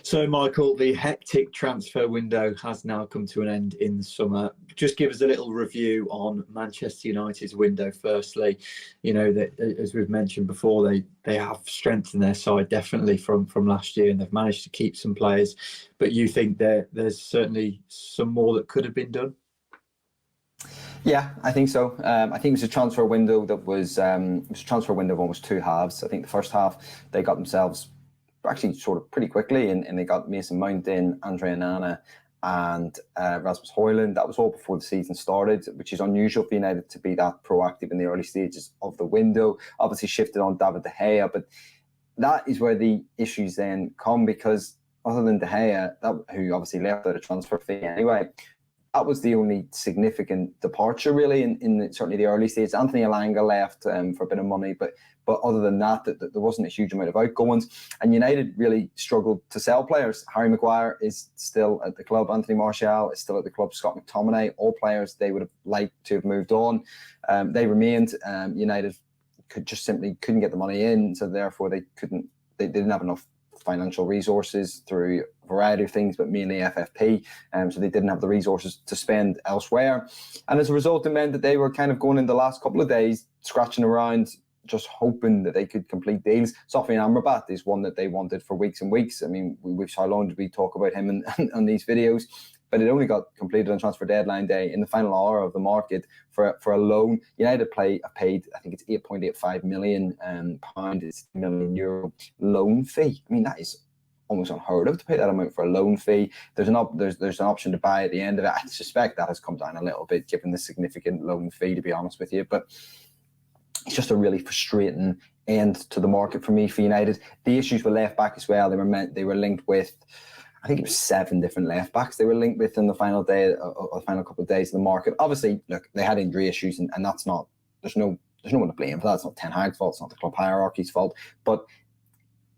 So, Michael, the hectic transfer window has now come to an end in the summer. Just give us a little review on Manchester United's window. Firstly, you know that as we've mentioned before, they have strengthened their side definitely from last year, and they've managed to keep some players. But you think there's certainly some more that could have been done? Yeah, I think so. I think it was a transfer window that was it was a transfer window of almost two halves. I think the first half they got themselves actually sort of pretty quickly, and they got Mason Mount in, Andre Onana, and Rasmus Højlund. That was all before the season started, which is unusual for United to be that proactive in the early stages of the window. Obviously shifted on David De Gea, but that is where the issues then come, because other than De Gea, who obviously left at a transfer fee anyway, that was the only significant departure really in certainly the early stages. Anthony Elanga left for a bit of money, but other than that, there wasn't a huge amount of outgoings. And United really struggled to sell players. Harry Maguire is still at the club. Anthony Martial is still at the club. Scott McTominay, all players they would have liked to have moved on. They remained. United couldn't get the money in, so therefore they didn't have enough financial resources through a variety of things, but mainly FFP, so they didn't have the resources to spend elsewhere. And as a result, it meant that they were kind of going in the last couple of days, scratching around, just hoping that they could complete deals. Sofian Amrabat is one that they wanted for weeks and weeks. I mean, how long did we talk about him on these videos? But it only got completed on transfer deadline day in the final hour of the market for a loan. United paid, I think it's £8.85 million, it's €1 million loan fee. I mean, that is almost unheard of to pay that amount for a loan fee. There's an option to buy at the end of it. I suspect that has come down a little bit given the significant loan fee, to be honest with you. But it's just a really frustrating end to the market for me for United. The issues with left back as well. They were linked with, I think it was 7 different left backs they were linked with in the final couple of days of the market. Obviously, look, they had injury issues, and that's not. There's no one to blame for that. It's not Ten Hag's fault. It's not the club hierarchy's fault. But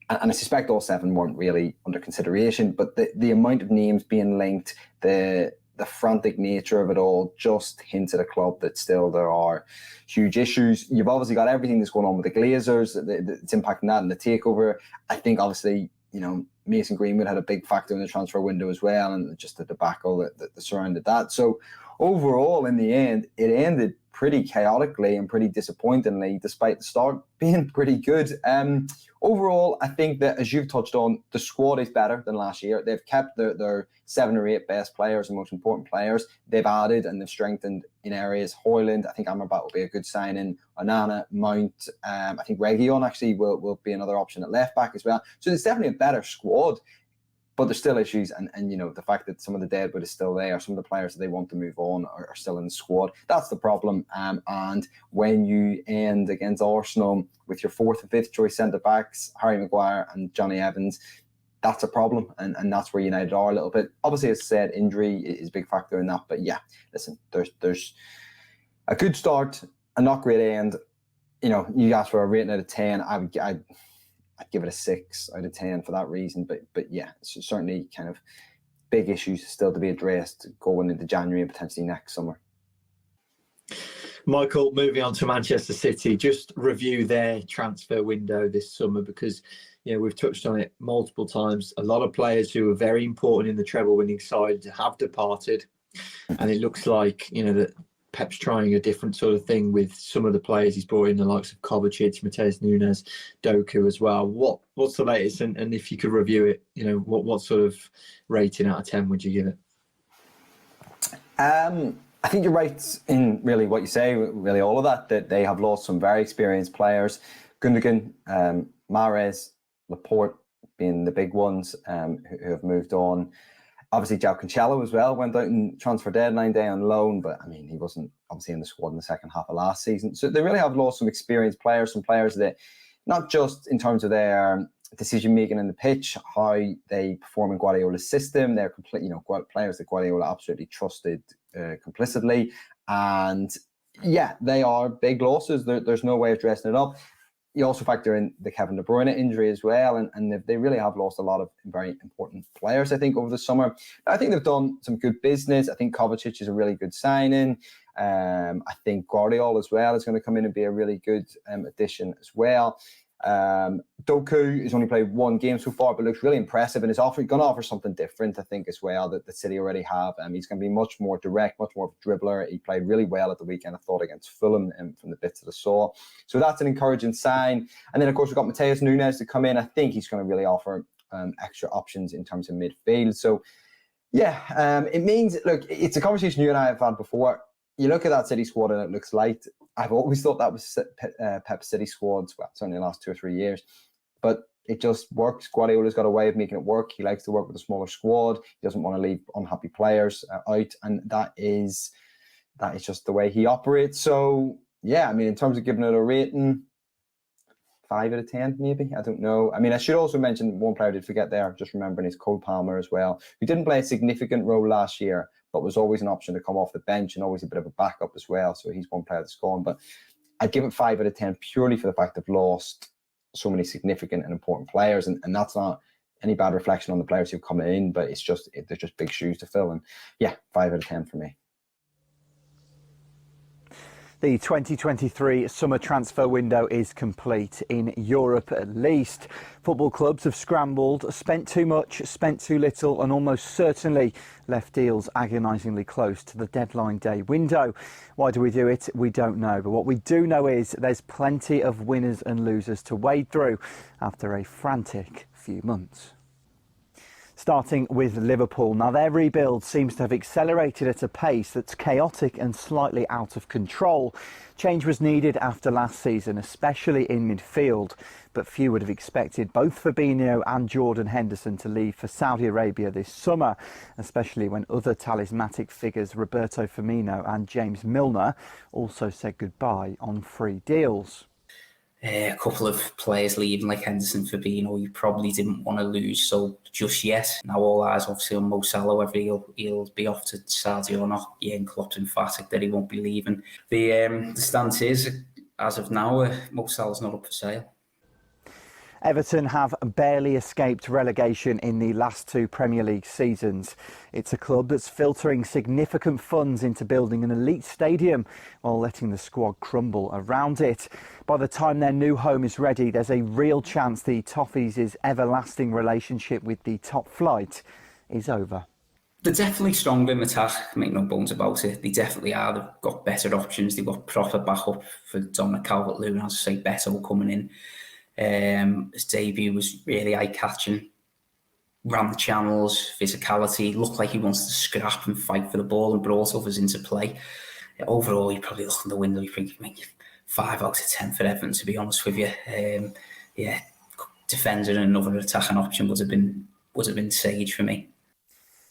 and I suspect all 7 weren't really under consideration. But the amount of names being linked, the frantic nature of it all just hints at a club that still there are huge issues. You've obviously got everything that's going on with the Glazers. It's impacting that and the takeover. I think obviously, you know, Mason Greenwood had a big factor in the transfer window as well, and just the debacle that surrounded that. So overall, in the end, it ended pretty chaotically and pretty disappointingly, despite the start being pretty good. Overall, I think that, as you've touched on, the squad is better than last year. They've kept their 7 or 8 best players and most important players. They've added and they've strengthened in areas. Højlund, I think Amrabat will be a good signing. Onana, Mount, I think Reguilon actually will be another option at left back as well. So it's definitely a better squad. But there's still issues, and you know, the fact that some of the deadwood is still there, some of the players that they want to move on are still in the squad. That's the problem. And when you end against Arsenal with your 4th and 5th choice centre backs, Harry Maguire and Johnny Evans, that's a problem, and that's where United are a little bit. Obviously, as I said, injury is a big factor in that. But yeah, listen, there's a good start, a not great end. You know, you asked for a rating out of 10. I'd give it a 6 out of 10 for that reason. But yeah, it's certainly kind of big issues still to be addressed going into January and potentially next summer. Michael, moving on to Manchester City, just review their transfer window this summer, because you know we've touched on it multiple times. A lot of players who are very important in the treble-winning side have departed, and it looks like, you know, that Pep's trying a different sort of thing with some of the players he's brought in, the likes of Kovacic, Mateus Nunes, Doku as well. What's the latest? And if you could review it, you know, what sort of rating out of 10 would you give it? I think you're right in really what you say, really all of that they have lost some very experienced players. Gundogan, Mahrez, Laporte being the big ones who have moved on. Obviously, João Cancelo as well went out in transfer deadline day on loan, but I mean, he wasn't obviously in the squad in the second half of last season. So they really have lost some experienced players, some players that, not just in terms of their decision making in the pitch, how they perform in Guardiola's system. They're complete, you know, players that Guardiola absolutely trusted complicitly, and yeah, they are big losses. There's no way of dressing it up. You also factor in the Kevin De Bruyne injury as well, and they really have lost a lot of very important players, I think, over the summer. I think they've done some good business. I think Kovacic is a really good signing. I think Guardiola as well is going to come in and be a really good addition as well. Doku has only played one game so far, but looks really impressive and is going to offer something different, I think, as well, that the City already have. He's going to be much more direct, much more of a dribbler. He played really well at the weekend, I thought, against Fulham from the bits that I saw. So that's an encouraging sign. And then, of course, we've got Mateus Nunes to come in. I think he's going to really offer extra options in terms of midfield. So, yeah, it means, look, it's a conversation you and I have had before. You look at that City squad and it looks light. I've always thought that was Pep City squads. Well, certainly the last 2 or 3 years. But it just works. Guardiola's got a way of making it work. He likes to work with a smaller squad. He doesn't want to leave unhappy players out. And that is just the way he operates. So, yeah, I mean, in terms of giving it a rating, 5 out of 10, maybe. I don't know. I mean, I should also mention one player I did forget there, just remembering, is Cole Palmer as well, who didn't play a significant role last year, but was always an option to come off the bench and always a bit of a backup as well. So he's one player that's gone. But I'd give it 5 out of 10 purely for the fact they've lost so many significant and important players. And that's not any bad reflection on the players who've come in, but it's just, they're just big shoes to fill. And yeah, 5 out of 10 for me. The 2023 summer transfer window is complete, in Europe at least. Football clubs have scrambled, spent too much, spent too little, and almost certainly left deals agonisingly close to the deadline day window. Why do we do it? We don't know. But what we do know is there's plenty of winners and losers to wade through after a frantic few months. Starting with Liverpool. Now, their rebuild seems to have accelerated at a pace that's chaotic and slightly out of control. Change was needed after last season, especially in midfield, but few would have expected both Fabinho and Jordan Henderson to leave for Saudi Arabia this summer, especially when other talismanic figures Roberto Firmino and James Milner also said goodbye on free deals. A couple of players leaving like Henderson, Fabinho, you probably didn't want to lose so just yet. Now all eyes obviously on Mo Salah, whether he'll be off to Saudi or not. Jurgen Klopp's emphatic that he won't be leaving. The stance is, as of now, Mo Salah's not up for sale. Everton have barely escaped relegation in the last 2 Premier League seasons. It's a club that's filtering significant funds into building an elite stadium while letting the squad crumble around it. By the time their new home is ready, there's a real chance the Toffees' everlasting relationship with the top flight is over. They're definitely stronger in attack, make no bones about it. They definitely are. They've got better options. They've got proper backup for Dominic Calvert-Lewin, as I say, Beto coming in. His debut was really eye-catching. Ran the channels, physicality, looked like he wants to scrap and fight for the ball and brought others into play. Overall, you probably look in the window, you think maybe 5 out of 10 for Everton, to be honest with you. Defender and another attacking option would have been sage for me.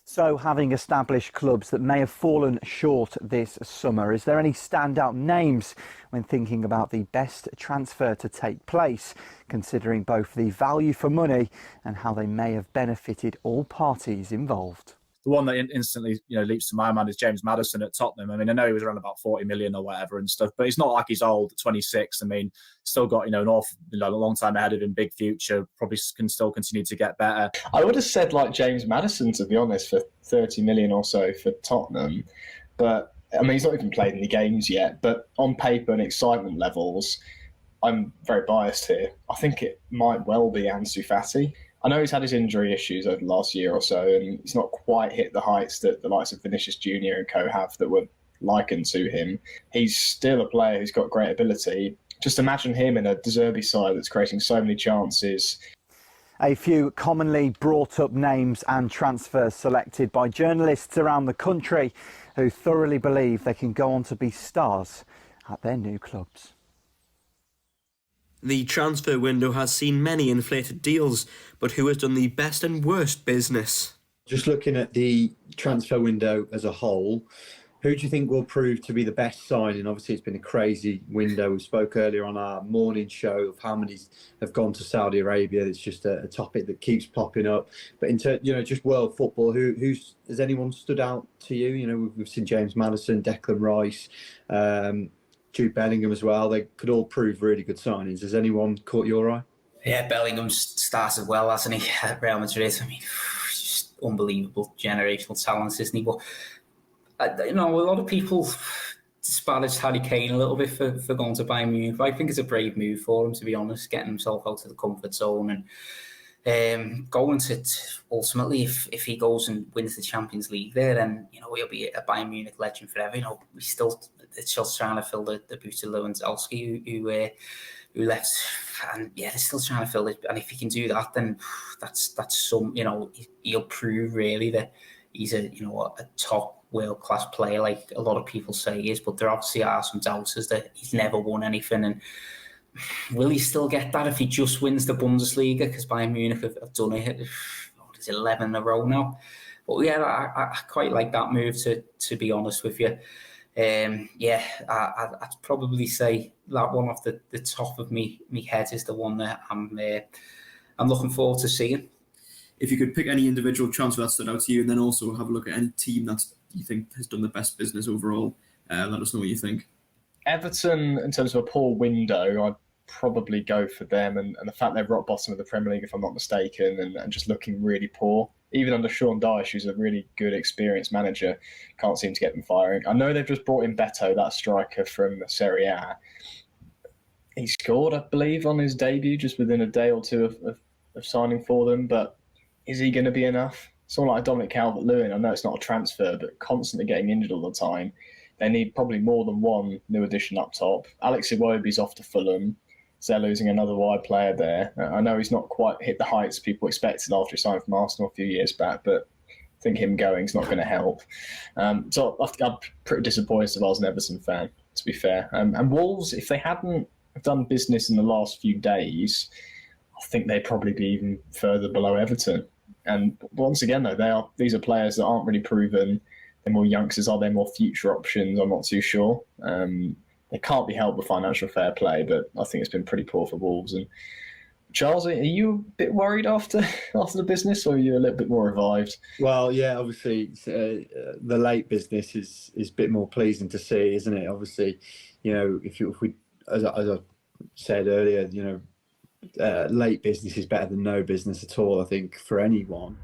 So, having established clubs that may have fallen short this summer, is there any standout names when thinking about the best transfer to take place, considering both the value for money and how they may have benefited all parties involved? The one that instantly, leaps to my mind is James Maddison at Tottenham. I mean, I know he was around about 40 million or whatever and stuff, but it's not like he's old, 26. I mean, still got, a long time ahead of him, big future, probably can still continue to get better. I would have said like James Maddison, to be honest, for 30 million or so for Tottenham. But, I mean, he's not even played any games yet, but on paper and excitement levels, I'm very biased here. I think it might well be Ansu Fati. I know he's had his injury issues over the last year or so, and he's not quite hit the heights that the likes of Vinicius Junior and co have that were likened to him. He's still a player who's got great ability. Just imagine him in a De Zerbi side that's creating so many chances. A few commonly brought up names and transfers selected by journalists around the country who thoroughly believe they can go on to be stars at their new clubs. The transfer window has seen many inflated deals, but who has done the best and worst business? Just looking at the transfer window as a whole, who do you think will prove to be the best signing? Obviously, it's been a crazy window. We spoke earlier on our morning show of how many have gone to Saudi Arabia. It's just a topic that keeps popping up. But in just world football, has anyone stood out to you? We've seen James Maddison, Declan Rice, Jude Bellingham as well. They could all prove really good signings. Has anyone caught your eye? Yeah, Bellingham's started well, hasn't he, at Real Madrid? I mean, just unbelievable generational talent, isn't he? But, a lot of people disparaged Harry Kane a little bit for going to Bayern Munich. But I think it's a brave move for him, to be honest, getting himself out of the comfort zone and going to ultimately, if he goes and wins the Champions League there, then he'll be a Bayern Munich legend forever. It's still trying to fill the boot of Lewandowski, who left, and they're still trying to fill it. And if he can do that, then that's some, he'll prove really that he's a top world-class player, like a lot of people say he is. But there obviously are some doubters that he's never won anything, and will he still get that if he just wins the Bundesliga? Because Bayern Munich have done it. It's 11 in a row now. But yeah, I quite like that move, to be honest with you. I'd probably say that one off the top of me head is the one that I'm looking forward to seeing. If you could pick any individual transfer that stood out to you, and then also have a look at any team that you think has done the best business overall, let us know what you think. Everton, in terms of a poor window, I'd probably go for them, and the fact they're rock bottom of the Premier League, if I'm not mistaken, and just looking really poor. Even under Sean Dyche, who's a really good, experienced manager, can't seem to get them firing. I know they've just brought in Beto, that striker from Serie A. He scored, I believe, on his debut just within a day or two of signing for them, but is he going to be enough? Someone like Dominic Calvert-Lewin, I know it's not a transfer, but constantly getting injured all the time. They need probably more than one new addition up top. Alex Iwobi's off to Fulham, so they're losing another wide player there. I know he's not quite hit the heights people expected after he signed from Arsenal a few years back, but I think him going is not going to help. So I'm pretty disappointed if I was an Everton fan, to be fair. And Wolves, if they hadn't done business in the last few days, I think they'd probably be even further below Everton. And once again, though, these are players that aren't really proven. They're more youngsters. Are there more future options? I'm not too sure. They can't be helped with financial fair play, but I think it's been pretty poor for Wolves. And Charles, are you a bit worried after the business, or are you a little bit more revived? Well, yeah, obviously the late business is a bit more pleasing to see, isn't it? Obviously, if we, as I said earlier, late business is better than no business at all, I think, for anyone.